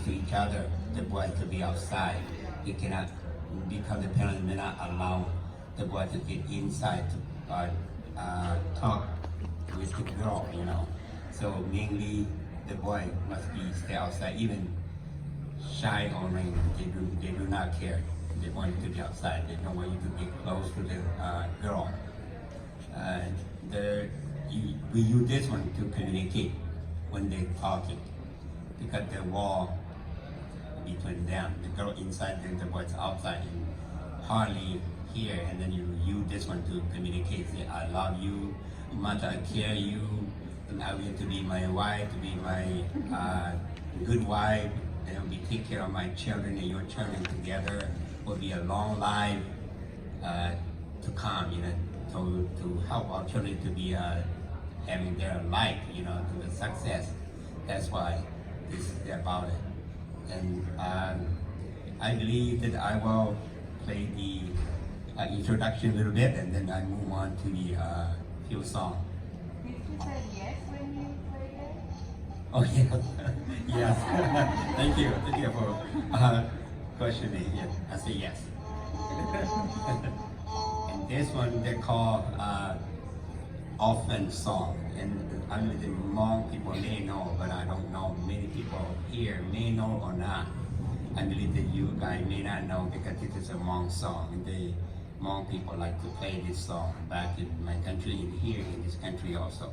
to each other, the boy to be outside. He cannot, because the parents may not allow the boy to get inside to talk with the girl, you know. So mainly the boy must be stay outside, even shy or rain, they do not care. They want you to be outside. They don't want you to get close to the girl. We use this one to communicate when they're talking, because the wall between them, the girl inside and the boys outside, and hardly hear, and then you use this one to communicate. Say, I love you, much I care you, and I want you to be my wife, to be my good wife, and we take care of my children and your children together. Will be a long life to come, you know, to help our children to be having their life, you know, to the success. That's why this is about it. And I believe that I will play the introduction a little bit, and then I move on to the few song. Did you say yes when you played it? Oh yeah, yes. Thank you for questioning. Yeah, I say yes. And this one they call orphan song, and I mean the Hmong people may know, but I don't know. Many people here may know or not. I believe that you guys may not know because it is a Hmong song, and the Hmong people like to play this song back in my country and here in this country also.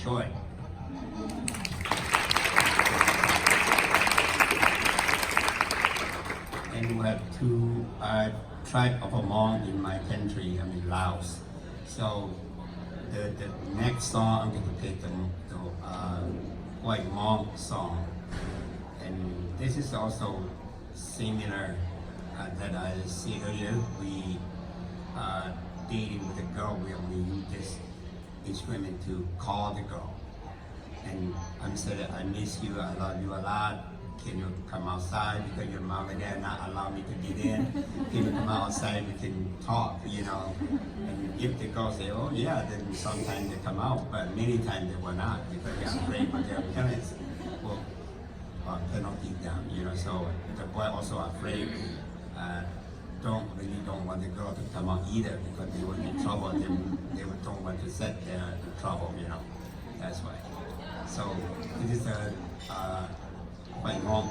Short. And we have two tribes of Hmong in my country, I mean Laos. So the next song I'm going to play the white Hmong song, and this is also similar that I said earlier. We dating with a girl, we only use this instrument to call the girl, and I'm saying I miss you, I love you a lot. Can you come outside because your mom and dad not allow me to get in? Can you come outside? We can talk, you know. And if the girl say, oh yeah, then sometimes they come out, but many times they will not because they're afraid of their parents will penalty them, you know. So the boy also afraid. Don't want the girl to come out either because they will get in trouble. They don't want to set their trouble, you know. That's why. So this is quite long.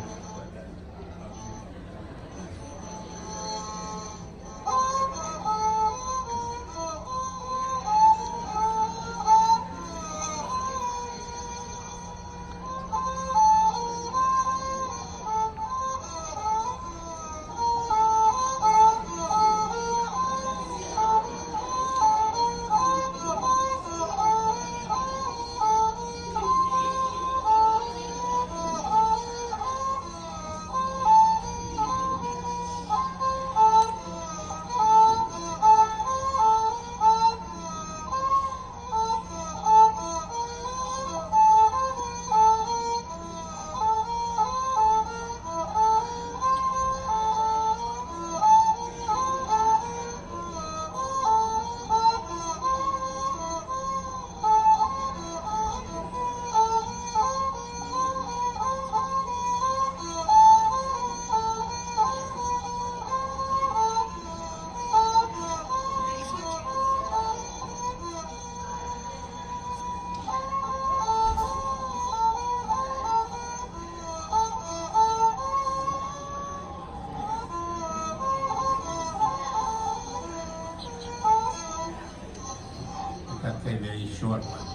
a very short one.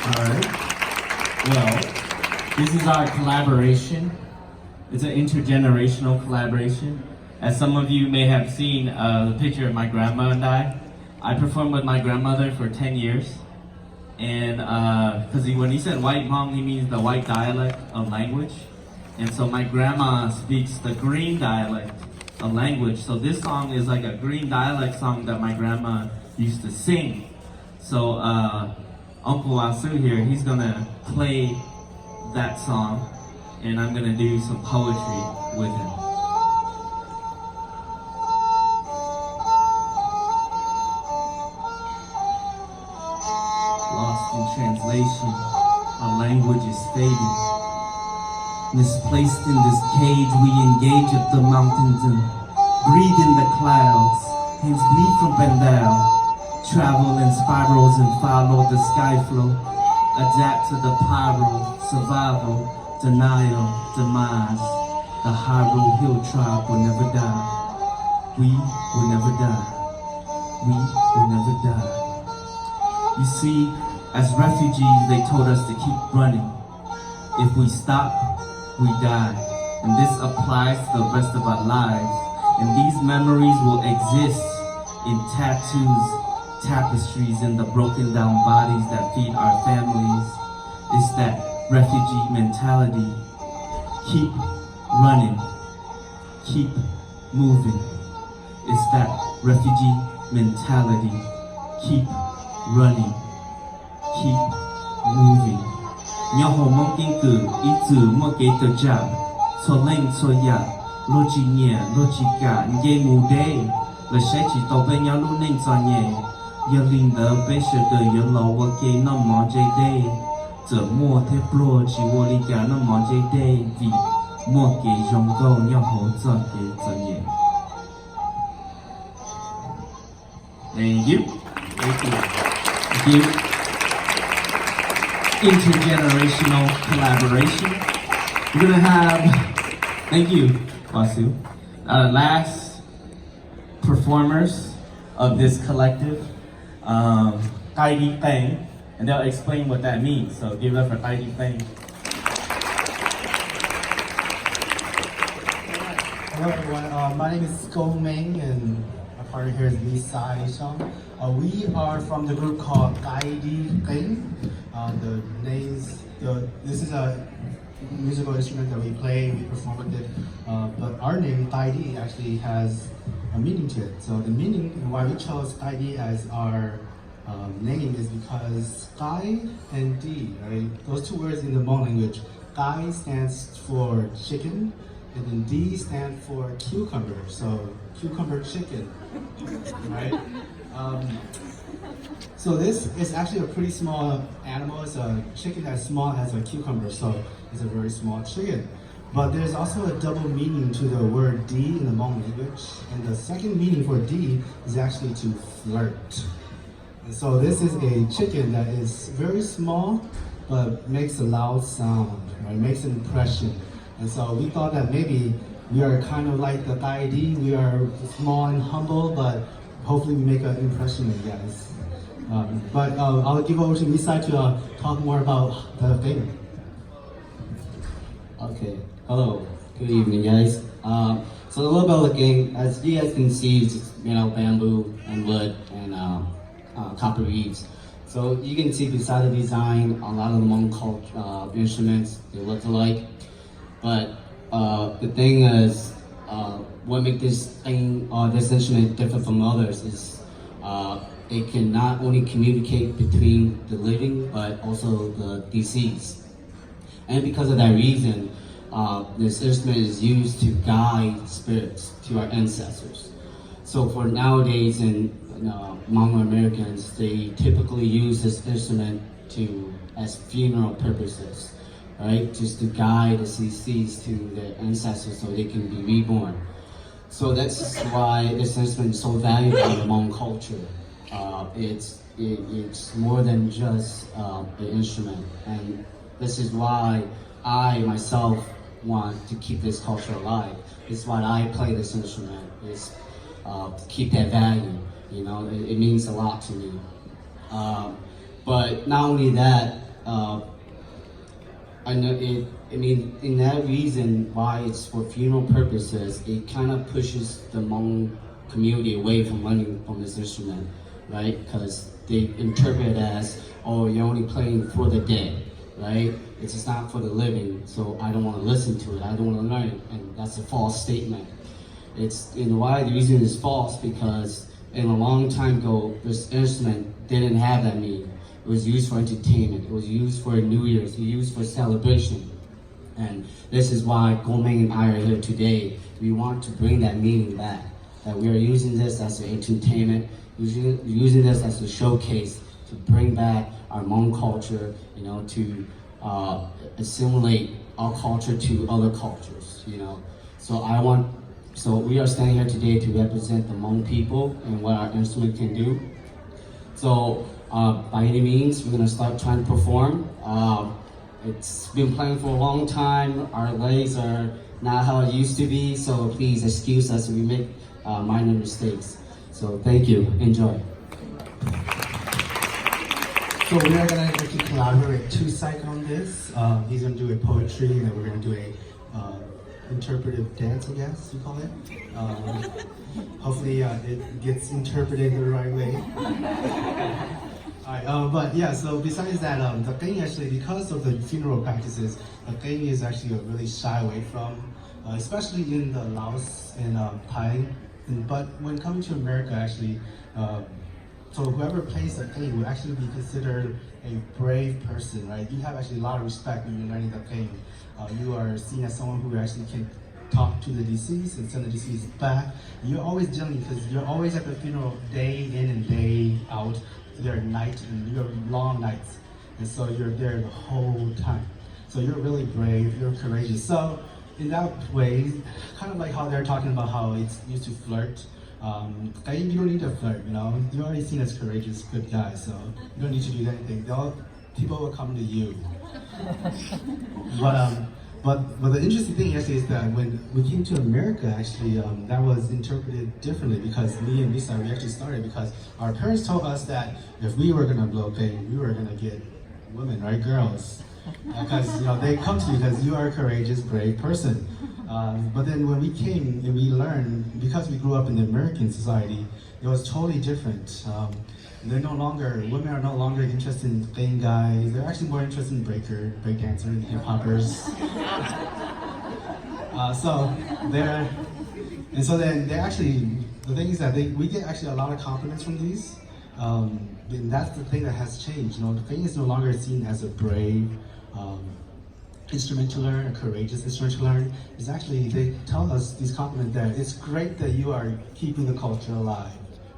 Alright. Well, this is our collaboration. It's an intergenerational collaboration. As some of you may have seen the picture of my grandma and I performed with my grandmother for 10 years. And because when he said white Hmong, he means the white dialect of language. And so my grandma speaks the green dialect of language. So this song is like a green dialect song that my grandma used to sing. So Uncle Wangsue here, he's gonna play that song, and I'm gonna do some poetry with him. Lost in translation, our language is fading. Misplaced in this cage, we engage up the mountains and breathe in the clouds. Hence bleed from Bendal. Travel in spirals and follow the sky flow. Adapt to the pyro, survival, denial, demise. The Haru Hill tribe will never die. We will never die. We will never die. You see, as refugees, they told us to keep running. If we stop, we die. And this applies to the rest of our lives. And these memories will exist in tattoos, tapestries, and the broken down bodies that feed our families. It's that refugee mentality. Keep running, keep moving. It's that refugee mentality. Keep running, keep moving. Nyaho mungkin ke itu mengkata jam. Soleng soya, loginya, logika, nge mude. Le shai chỉ tàu bên nhau luôn nên cho nhẹ. Giờ linh đỡ bé sợ đời giờ lò qua kê nó mò dây đây. Giờ mua thế pro chỉ vô lý cả nó mò dây đây. Vì mua kê dòng câu nhau hỗ trợ kê cho nhẹ. Thank you. Thank you. Thank you. Intergenerational collaboration. We're gonna have, thank you, Wangsue. Last performers of this collective, Qaib Vang, and they'll explain what that means. So give it up for Qaib Vang. Hello everyone, my name is Go Meng and my partner here is Lee Sai Shang. We are from the group called Qaib Vang. This is a musical instrument that we play, we perform with it, but our name Qaib actually has a meaning to it. So the meaning and why we chose Qaib as our name is because Qaib and Di, right? Those two words in the Hmong language, Qaib stands for chicken, and then D stands for cucumber. So cucumber chicken, right? So this is actually a pretty small animal. It's a chicken as small as a cucumber, so it's a very small chicken. But there's also a double meaning to the word D in the Hmong language. And the second meaning for D is actually to flirt. And so this is a chicken that is very small, but makes a loud sound, right? Makes an impression. And so we thought that maybe we are kind of like the Qaib. We are small and humble, but hopefully we make an impression on you guys. But I'll give over to Lisa to talk more about the thing. Okay, hello, good evening guys. So a little bit of the game, as you guys can see, it's, bamboo and wood and copper reeds. So you can see beside the design, a lot of the Hmong culture instruments, they look alike. But the thing is, what makes this instrument different from others is it can not only communicate between the living, but also the deceased. And because of that reason, this instrument is used to guide spirits to our ancestors. So for nowadays in Hmong Americans, they typically use this instrument as funeral purposes, right? Just to guide the deceased to their ancestors so they can be reborn. So that's why this instrument is so valuable in Hmong culture. It's more than just the instrument, and this is why I myself want to keep this culture alive. It's why I play this instrument, is to keep that value. You know, it means a lot to me. But not only that, I know it. I mean, in that reason why it's for funeral purposes, it kind of pushes the Hmong community away from learning from this instrument, right? Because they interpret it as, oh, you're only playing for the dead, right? It's just not for the living, so I don't want to listen to it. I don't want to learn it, and that's a false statement. It's in why the reason is false because in a long time ago, this instrument didn't have that meaning. It was used for entertainment. It was used for New Year's. It was used for celebration. And this is why Gomeng and I are here today. We want to bring that meaning back. That we are using this as an entertainment, using this as a showcase to bring back our Hmong culture, you know, to assimilate our culture to other cultures, you know. So we are standing here today to represent the Hmong people and what our instrument can do. So by any means, we're gonna start trying to perform. It's been playing for a long time. Our legs are not how it used to be, so please excuse us if we make minor mistakes. So thank you, enjoy. So we are gonna actually collaborate two Saiko on this. He's gonna do a poetry, and then we're gonna do a interpretive dance, I guess you call it. Hopefully it gets interpreted the right way. Alright, but yeah, so besides that, the Qeej actually, because of the funeral practices, the Qeej is actually really shy away from, especially in the Laos and Thai. But when coming to America, actually, so whoever plays the Qeej would actually be considered a brave person, right? You have actually a lot of respect when you're learning the Qeej. You are seen as someone who actually can talk to the deceased and send the deceased back. You're always dealing because you're always at the funeral day in and day out. There are nights and you're long nights, and so you're there the whole time. So you're really brave, you're courageous. So in that way, kind of like how they're talking about how it's used to flirt. You don't need to flirt, you know. You're already seen as courageous, good guy, so you don't need to do anything. People will come to you. But the interesting thing actually is that when we came to America, actually, that was interpreted differently because me and Lisa, we actually started because our parents told us that if we were gonna blow Qeej, we were gonna get women, right, girls, because you know they come to you because you are a courageous, brave person. But then when we came and we learned, because we grew up in the American society, it was totally different. Women are no longer interested in Qeej guys. They're actually more interested in break dancers, hip hoppers. So then they're actually, the thing is that we get actually a lot of compliments from these. And that's the thing that has changed. You know, the Qeej is no longer seen as a brave instrument to learn, a courageous instrument to learn. It's actually, they tell us these compliments that it's great that you are keeping the culture alive.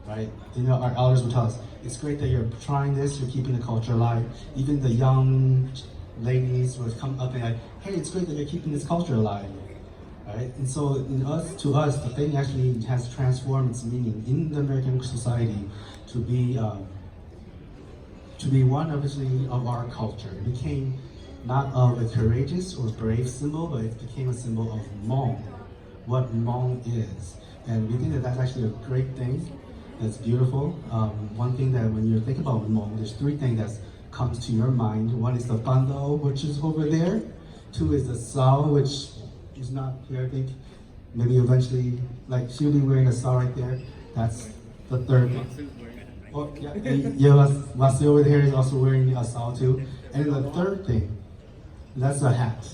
Right? You know, our elders would tell us, it's great that you're trying this, you're keeping the culture alive. Even the young ladies would come up and like, hey, it's great that you're keeping this culture alive. Right? And so to us, the thing actually has transformed its meaning in the American society to be one obviously of our culture. It became not of a courageous or brave symbol, but it became a symbol of Hmong, what Hmong is. And we think that that's actually a great thing. That's beautiful. One thing that when you think about Hmong, there's three things that comes to your mind. One is the bando, which is over there. Two is the sao, which is not here, I think. Maybe eventually, like she'll be wearing a sao right there. That's the third thing. Oh, yeah, Wangsue over here is also wearing a sao too. And then the third thing, that's a hat.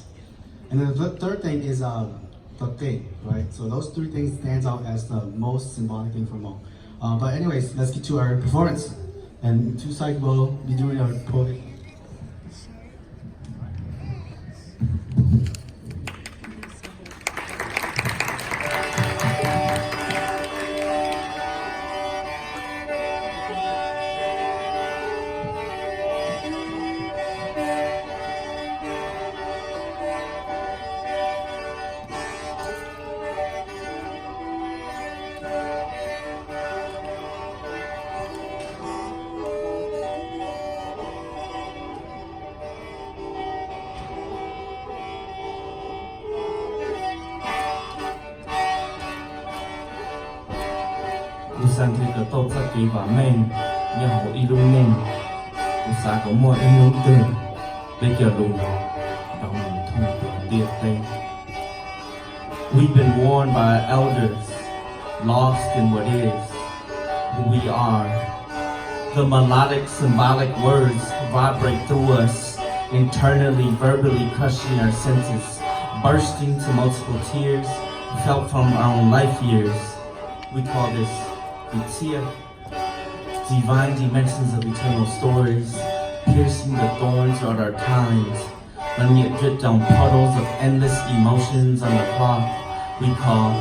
And then the third thing is the Qeej, right? So those three things stands out as the most symbolic thing for Hmong. But anyways, let's get to our performance. And two Saiko will be doing our poetry. sang thế cờ tốt rất kỳ và men nhà hồ y luôn nên u sa có mua em luôn từ bây giờ luôn đồng thông thường tiệt tây. We've been warned by our elders, lost in what is, who we are. The melodic, symbolic words vibrate through us, internally, verbally crushing our senses, bursting to multiple tears, felt from our own life years. We call this Vitia, divine dimensions of eternal stories, piercing the thorns of our times, letting it drip down puddles of endless emotions on the cloth we call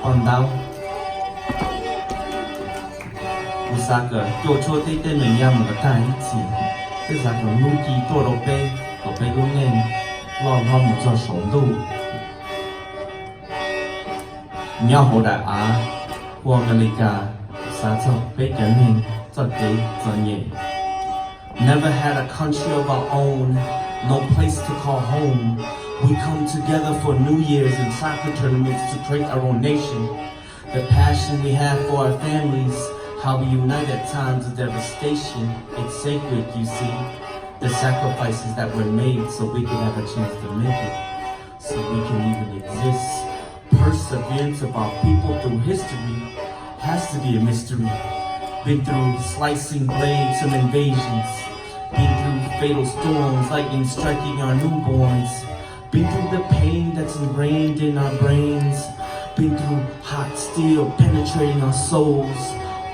Pandao. Usaka, yo cho te te me yam ga ta ichi. Te za ka lu ki to ro pe lu nen, lo lo mu cho shong du. Nya ho da a, ho America, sa cho pe kan nen, cho te cho nye. Never had a country of our own, no place to call home. We come together for New Year's and soccer tournaments to create our own nation. The passion we have for our families, how we unite at times of devastation. It's sacred, you see. The sacrifices that were made so we could have a chance to make it, so we can even exist. Perseverance of our people through history has to be a mystery. Been through slicing blades of invasions. Been through fatal storms, lightning striking our newborns. Been through the pain that's ingrained in our brains. Been through hot steel penetrating our souls.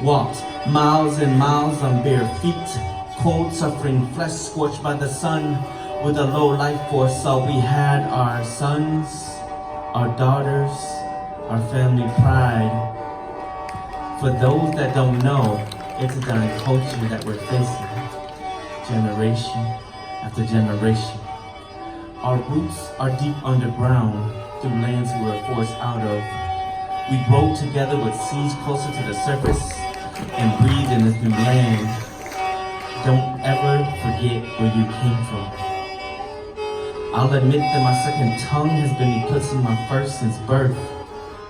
Walked miles and miles on bare feet. Cold suffering flesh scorched by the sun. With a low life force, so we had our sons, our daughters, our family pride. For those that don't know, it's a dying culture that we're facing. Generation after generation. Our roots are deep underground through lands we were forced out of. We grow together with seeds closer to the surface and breathe in this new land. Don't ever forget where you came from. I'll admit that my second tongue has been eclipsing my first since birth,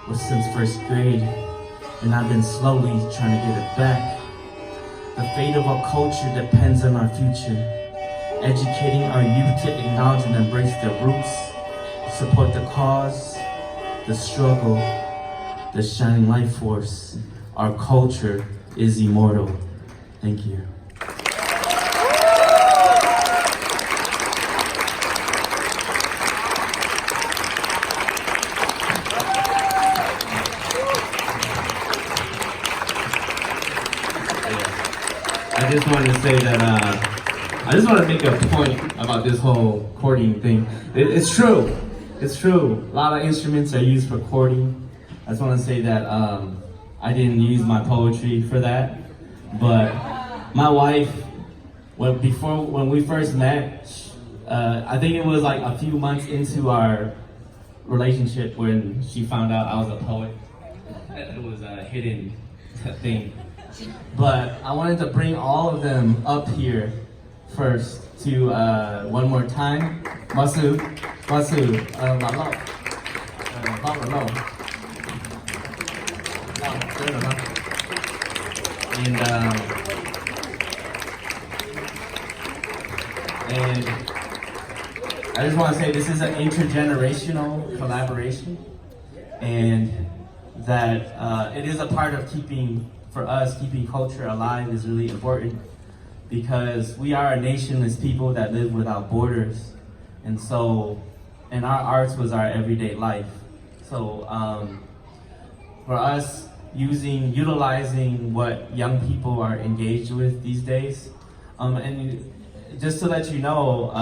or since first grade, and I've been slowly trying to get it back. The fate of our culture depends on our future. Educating our youth to acknowledge and embrace their roots, support the cause, the struggle, the shining life force. Our culture is immortal. Thank you. I just wanted to say that I just want to make a point about this whole courting thing. It's true. It's true. A lot of instruments are used for courting. I just want to say that I didn't use my poetry for that. But my wife, when we first met, I think it was like a few months into our relationship when she found out I was a poet. It was a hidden thing. But I wanted to bring all of them up here first to one more time. Wangsue, and I just want to say this is an intergenerational collaboration, and that it is a part of keeping culture alive is really important, because we are a nationless people that live without borders, and our arts was our everyday life. So for us, utilizing what young people are engaged with these days, and just to let you know,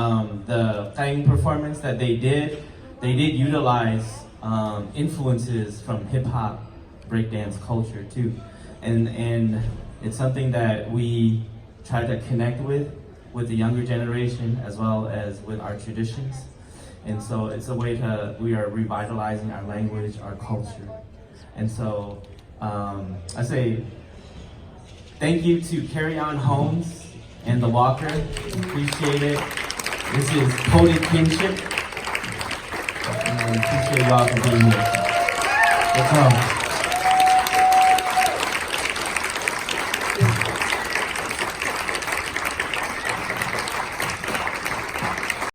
the Qeej performance that they did utilize influences from hip hop, breakdance culture too, and it's something that we try to connect with the younger generation as well as with our traditions. And so it's a way we are revitalizing our language, our culture. And so I say thank you to Carry On Homes and The Walker. Appreciate it. This is Coded Kinship. And appreciate y'all for being here. Let's go.